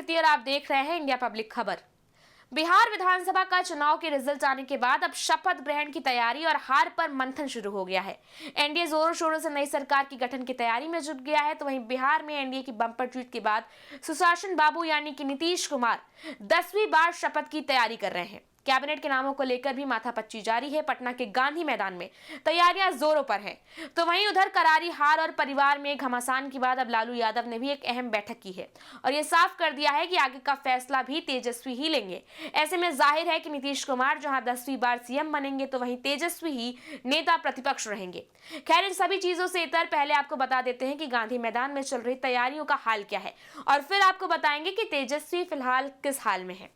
कृति और आप देख रहे हैं इंडिया पब्लिक खबर। बिहार विधानसभा का चुनाव के रिजल्ट आने के बाद अब शपथ ग्रहण की तैयारी और हार पर मंथन शुरू हो गया है। एनडीए जोरों शोरों से नई सरकार की गठन की तैयारी में जुट गया है। तो वहीं बिहार में एनडीए की बम्पर जीत के बाद सुशासन बाबू यानी कि नीतीश कुमार 10वीं बार शपथ की तैयारी कर रहे हैं। कैबिनेट के नामों को लेकर भी माथापच्ची जारी है। पटना के गांधी मैदान में तैयारियां जोरों पर हैं। तो वहीं उधर करारी हार और परिवार में घमासान के बाद अब लालू यादव ने भी एक अहम बैठक की है और ये साफ कर दिया है कि आगे का फैसला भी तेजस्वी ही लेंगे। ऐसे में जाहिर है कि नीतीश कुमार जहां 10वीं बार सीएम बनेंगे तो वहीं तेजस्वी ही नेता प्रतिपक्ष रहेंगे। खैर, इन सभी चीजों से इतर पहले आपको बता देते हैं कि गांधी मैदान में चल रही तैयारियों का हाल क्या है और फिर आपको बताएंगे कि तेजस्वी फिलहाल किस हाल में है।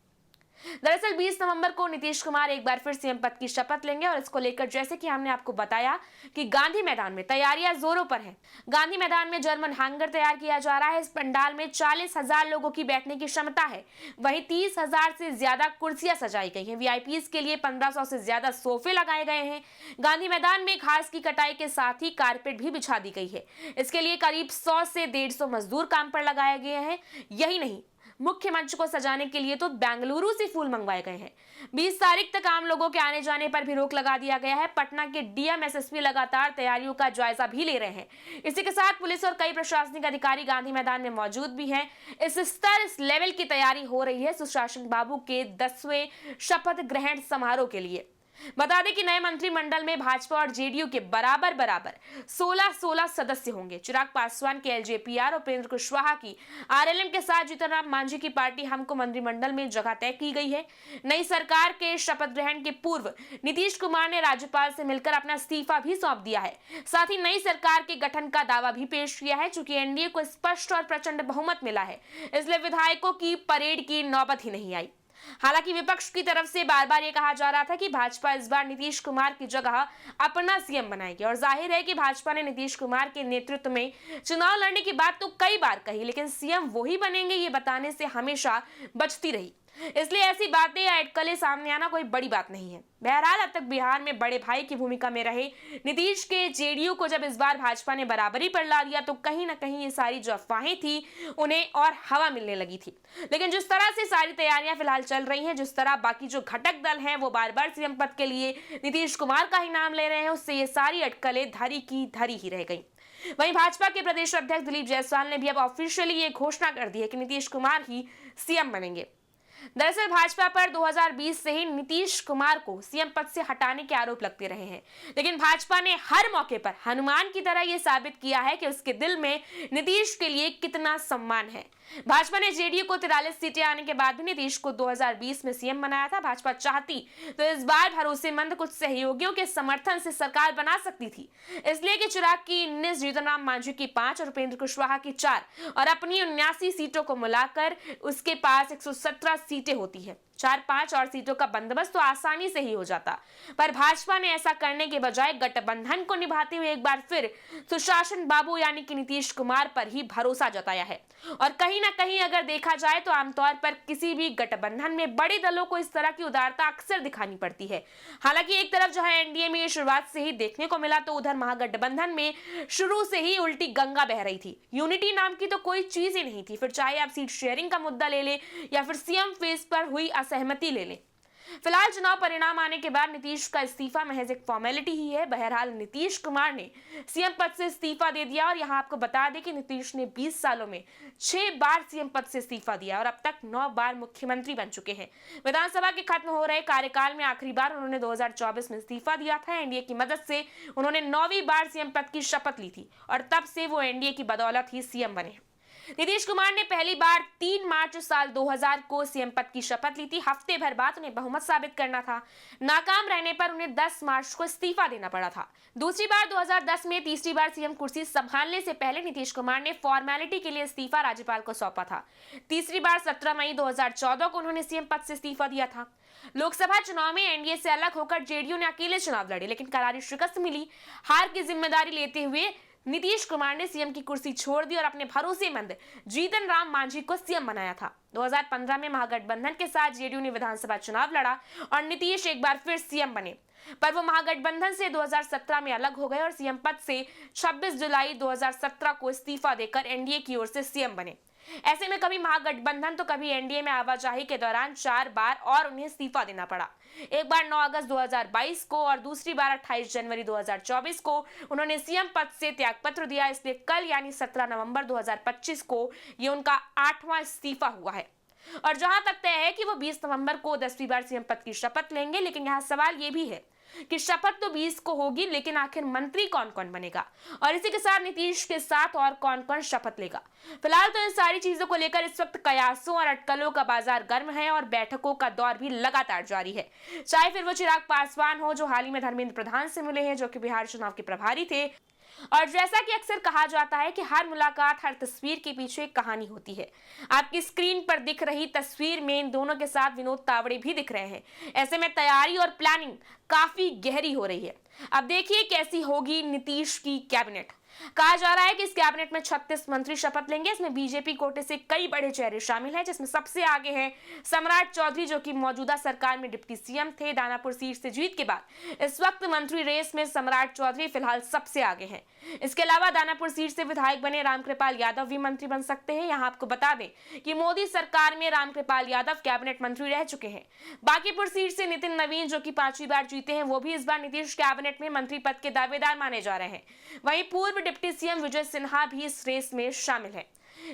दरअसल 20 नवंबर को नीतीश कुमार एक बार फिर सीएम पद की शपथ लेंगे और इसको लेकर जैसे कि हमने आपको बताया कि गांधी मैदान में तैयारियां जोरों पर हैं। गांधी मैदान में जर्मन हैंगर तैयार किया जा रहा है। इस पंडाल में 40,000 लोगों की बैठने की क्षमता है। वहीं 30,000 से ज्यादा कुर्सियां सजाई गई हैं। वीआईपीज के लिए 1500 से ज्यादा सोफे लगाए गए हैं। गांधी मैदान में घास की कटाई के साथ ही कारपेट भी बिछा दी गई है। इसके लिए करीब 100 से 150 मजदूर काम पर लगाए गए हैं। यही नहीं, मुख्य मंच को सजाने के लिए तो बेंगलुरु से फूल मंगवाए गए हैं। 20 तारीख तक आम लोगों के आने जाने पर भी रोक लगा दिया गया है। पटना के डीएम एसएसपी लगातार तैयारियों का जायजा भी ले रहे हैं। इसी के साथ पुलिस और कई प्रशासनिक अधिकारी गांधी मैदान में मौजूद भी हैं। इस लेवल की तैयारी हो रही है सुशासन बाबू के 10वें शपथ ग्रहण समारोह के लिए। बता दें कि नए मंत्रिमंडल में भाजपा और जेडीयू के बराबर 16 सदस्य होंगे। चिराग पासवान के एलजेपीआर और उपेंद्र कुशवाहा की आरएलएम के साथ जीतन राम मांझी की पार्टी हमको मंत्रिमंडल में जगह तय की गई है। नई सरकार के शपथ ग्रहण के पूर्व नीतीश कुमार ने राज्यपाल से मिलकर अपना इस्तीफा भी सौंप दिया है। साथ ही नई सरकार के गठन का दावा भी पेश किया है। चूंकि एनडीए को स्पष्ट और प्रचंड बहुमत मिला है, इसलिए विधायकों की परेड की नौबत ही नहीं आई। हालांकि विपक्ष की तरफ से बार बार ये कहा जा रहा था कि भाजपा इस बार नीतीश कुमार की जगह अपना सीएम बनाएगी और जाहिर है कि भाजपा ने नीतीश कुमार के नेतृत्व में चुनाव लड़ने की बात तो कई बार कही, लेकिन सीएम वही बनेंगे ये बताने से हमेशा बचती रही। इसलिए ऐसी बातें या अटकलें सामने आना कोई बड़ी बात नहीं है। बहरहाल अब तक बिहार में बड़े भाई की भूमिका में रहे नीतीश के जेडीयू को जब इस बार भाजपा ने बराबरी पर ला दिया तो कहीं ना कहीं ये सारी जो अफवाहें थी उन्हें और हवा मिलने लगी थी। लेकिन जिस तरह से सारी तैयारियां फिलहाल चल रही हैं, जिस तरह बाकी जो घटक दल हैं वो बार बार सीएम पद के लिए नीतीश कुमार का ही नाम ले रहे हैं, उससे ये सारी अटकलें धरी की धरी ही रह गई। वहीं भाजपा के प्रदेश अध्यक्ष दिलीप जायसवाल ने भी अब ऑफिशियली ये घोषणा कर दी है कि नीतीश कुमार ही सीएम बनेंगे। दरअसल भाजपा पर 2020 से ही नीतीश कुमार को सीएम पद से हटाने के आरोप लगते रहे हैं, लेकिन भाजपा ने हर मौके पर हनुमान की तरह यह साबित किया है कि उसके दिल में नीतीश के लिए कितना सम्मान है। भाजपा ने जेडीयू को 43 सीटें आने के बाद भी नीतीश को 2020 में सीएम बनाया था। भाजपा चाहती तो इस बार भरोसेमंद कुछ सहयोगियों के समर्थन से सरकार बना सकती थी, इसलिए कि चिराग की 19, जीतन राम मांझी की 5 और उपेंद्र कुशवाहा की 4 और अपनी 79 सीटों को मिलाकर उसके पास 117 सीटें होती है। 4-5 और सीटों का बंदोबस्त तो आसानी से ही हो जाता, पर भाजपा ने ऐसा करने के बजाय गठबंधन को निभाते हुए एक बार फिर सुशासन बाबू यानी कि नीतीश कुमार पर ही भरोसा जताया है। और कहीं ना कहीं अगर देखा जाए तो आमतौर पर किसी भी गठबंधन में बड़े दलों को इस तरह की उदारता अक्सर दिखानी पड़ती है। हालांकि एक तरफ जहां एनडीए में ये शुरुआत से ही देखने को मिला, तो उधर महागठबंधन में शुरू से ही उल्टी गंगा बह रही थी। यूनिटी नाम की तो कोई चीज ही नहीं थी। फिर चाहे आप सीट शेयरिंग का मुद्दा ले ले या फिर सीएम फेस पर हुई असहमति ले लें। फिलहाल चुनाव परिणाम आने के बाद नीतीश का इस्तीफा महज एक फॉर्मेलिटी ही है। बहरहाल नीतीश कुमार ने सीएम पद से इस्तीफा दे दिया और यहां आपको बता दें कि नीतीश ने 20 सालों में 6 बार सीएम पद से इस्तीफा दिया और अब तक 9 बार मुख्यमंत्री बन चुके हैं। विधानसभा के खत्म हो रहे कार्यकाल में आखिरी बार उन्होंने 2024 में इस्तीफा दिया था। एनडीए की मदद से उन्होंने 9वीं बार सीएम पद की शपथ ली थी और तब से वो एनडीए की बदौलत ही सीएम बने। नीतीश कुमार ने पहली बार 3 मार्च साल 2000 को सीएम पद की शपथ ली थी। हफ्ते भर बाद उन्हें बहुमत साबित करना था। नाकाम रहने पर उन्हें 10 मार्च को इस्तीफा देना पड़ा था। दूसरी बार 2010 में, तीसरी बार सीएम कुर्सी संभालने से पहले नीतीश कुमार ने फॉर्मेलिटी के लिए इस्तीफा राज्यपाल को सौंपा था। तीसरी बार 17 मई 2014 को उन्होंने सीएम पद से इस्तीफा दिया था। लोकसभा चुनाव में एनडीए से अलग होकर जेडीयू ने अकेले चुनाव लड़े, लेकिन करारी शिकस्त मिली। हार की जिम्मेदारी लेते हुए नीतीश कुमार ने सीएम की कुर्सी छोड़ दी और अपने भरोसेमंद जीतन राम मांझी को सीएम बनाया था। 2015 में महागठबंधन के साथ जेडीयू ने विधानसभा चुनाव लड़ा और नीतीश एक बार फिर सीएम बने, पर वो महागठबंधन से 2017 में अलग हो गए और सीएम पद से 26 जुलाई 2017 को इस्तीफा देकर एनडीए की ओर से सीएम बने। ऐसे में कभी महागठबंधन तो कभी एनडीए में आवाजाही के दौरान 4 बार और उन्हें इस्तीफा देना पड़ा। एक बार 9 अगस्त 2022 को और दूसरी बार 28 जनवरी 2024 को उन्होंने सीएम पद से त्यागपत्र दिया। इसलिए कल यानी 17 नवंबर 2025 को ये उनका 8वां इस्तीफा हुआ है। और जहां तक तय है कि वो 20 नवंबर को 10वीं बार सीएम पद की शपथ लेंगे, लेकिन यहाँ सवाल ये भी है कि शपथ तो 20 को होगी, लेकिन आखिर मंत्री कौन कौन बनेगा और इसी के साथ नीतीश के साथ और कौन कौन शपथ लेगा। फिलहाल तो इन सारी चीजों को लेकर इस वक्त कयासों और अटकलों का बाजार गर्म है और बैठकों का दौर भी लगातार जारी है। चाहे फिर वो चिराग पासवान हो, जो हाल ही में धर्मेंद्र प्रधान से मिले हैं, जो कि बिहार चुनाव के प्रभारी थे। और जैसा कि अक्सर कहा जाता है कि हर मुलाकात, हर तस्वीर के पीछे एक कहानी होती है। आपकी स्क्रीन पर दिख रही तस्वीर में इन दोनों के साथ विनोद तावड़े भी दिख रहे हैं। ऐसे में तैयारी और प्लानिंग काफी गहरी हो रही है। अब देखिए कैसी होगी नीतीश की कैबिनेट। कहा जा रहा है कि इस कैबिनेट में 36 मंत्री शपथ लेंगे। इसमें बीजेपी कोटे से कई बड़े चेहरे शामिल हैं, जिसमें सबसे आगे हैं सम्राट चौधरी, जो कि मौजूदा सरकार में डिप्टी सीएम थे। दानापुर सीट से जीत के बाद इस वक्त मंत्री रेस में सम्राट चौधरी फिलहाल सबसे आगे हैं। इसके अलावा दानापुर सीट से विधायक बने रामकृपाल यादव भी मंत्री बन सकते हैं। यहाँ आपको बता दें कि मोदी सरकार में रामकृपाल यादव कैबिनेट मंत्री रह चुके हैं। बांकीपुर सीट से नितिन नवीन, जो कि 5वीं बार जीते हैं, वो भी इस बार नीतीश कैबिनेट में मंत्री पद के दावेदार माने जा रहे हैं। वहीं पूर्व डिप्टी सीएम विजय सिन्हा भी इस रेस में शामिल है।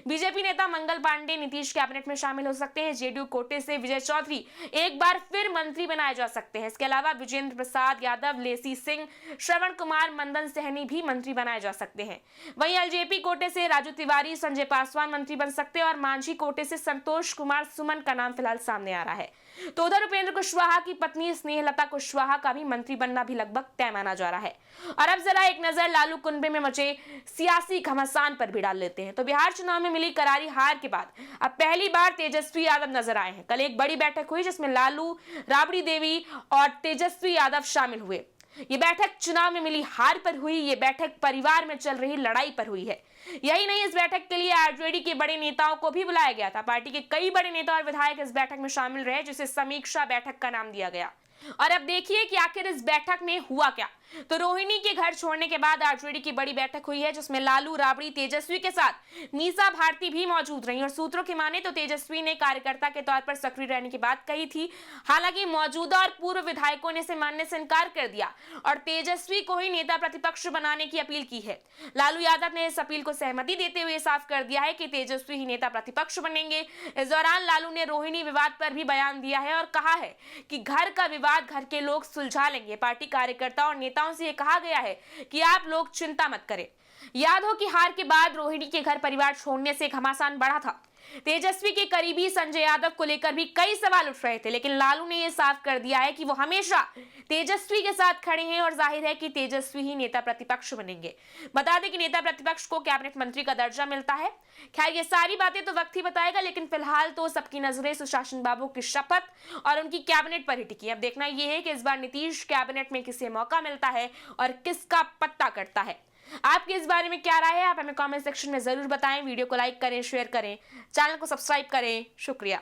बीजेपी नेता मंगल पांडे नीतीश कैबिनेट में शामिल हो सकते हैं। जेडीयू कोटे से विजय चौधरी एक बार फिर मंत्री बनाए जा सकते हैं। इसके अलावा विजेंद्र प्रसाद यादव, लेसी सिंह, श्रवण कुमार, मंदन सहनी भी मंत्री बनाए जा सकते हैं। वहीं एलजेपी कोटे से राजू तिवारी, संजय पासवान मंत्री बन सकते हैं और मांझी कोटे से संतोष कुमार सुमन का नाम फिलहाल सामने आ रहा है। तो उधर उपेंद्र कुशवाहा की पत्नी स्नेहलता कुशवाहा का भी मंत्री बनना भी लगभग तय माना जा रहा है। और अब जरा एक नजर लालू कुनबे में मचे सियासी घमासान पर भी डाल लेते हैं। तो बिहार चुनाव में मिली करारी हार के बाद अब पहली बार तेजस्वी यादव नजर आए हैं। कल एक बड़ी बैठक हुई जिसमें लालू, राबड़ी देवी और तेजस्वी यादव शामिल हुए। ये बैठक चुनाव में मिली हार पर हुई। ये बैठक परिवार में चल रही लड़ाई पर हुई है। यही नहीं, इस बैठक के लिए आरजेडी के बड़े नेताओं को भी बुलाया गया था। पार्टी के कई बड़े नेता और विधायक इस बैठक में शामिल रहे, जिसे समीक्षा बैठक का नाम दिया गया। और अब देखिए कि आखिर इस बैठक में हुआ क्या। तो रोहिणी के घर छोड़ने के बाद आरजेडी की बड़ी बैठक हुई है, जिसमें लालू, राबड़ी, तेजस्वी के साथ मीसा भारती भी मौजूद रही। और सूत्रों की माने तो तेजस्वी ने कार्यकर्ता के तौर पर सक्रिय रहने की बात कही थी। हालांकि मौजूदा और पूर्व विधायकों ने इसे मानने से इनकार कर दिया और तेजस्वी को ही नेता प्रतिपक्ष बनाने की अपील की है। लालू यादव ने इस अपील को सहमति देते हुए साफ कर दिया है कि तेजस्वी ही नेता प्रतिपक्ष बनेंगे। इस दौरान लालू ने रोहिणी विवाद पर भी बयान दिया है और कहा है कि घर का विवाद घर के लोग सुलझा लेंगे। पार्टी कार्यकर्ता और नेताओं से यह कहा गया है कि आप लोग चिंता मत करें। याद हो कि हार के बाद रोहिणी के घर परिवार छोड़ने से घमासान बढ़ा था। तेजस्वी के करीबी संजय यादव को लेकर भी कई सवाल उठ रहे थे, लेकिन लालू ने यह साफ कर दिया है कि वो हमेशा तेजस्वी के साथ खड़े हैं और जाहिर है कि तेजस्वी ही नेता प्रतिपक्ष बनेंगे। बता दें कि नेता प्रतिपक्ष को कैबिनेट मंत्री का दर्जा मिलता है। खैर, ये सारी बातें तो वक्त ही बताएगा, लेकिन फिलहाल तो सबकी नजरें सुशासन बाबू की शपथ और उनकी कैबिनेट पर ही टिकी। अब देखना यह है कि इस बार नीतीश कैबिनेट में किसे मौका मिलता है और किसका पत्ता कटता है। आपके इस बारे में क्या राय है, आप हमें कमेंट सेक्शन में जरूर बताएं। वीडियो को लाइक करें, शेयर करें, चैनल को सब्सक्राइब करें। शुक्रिया।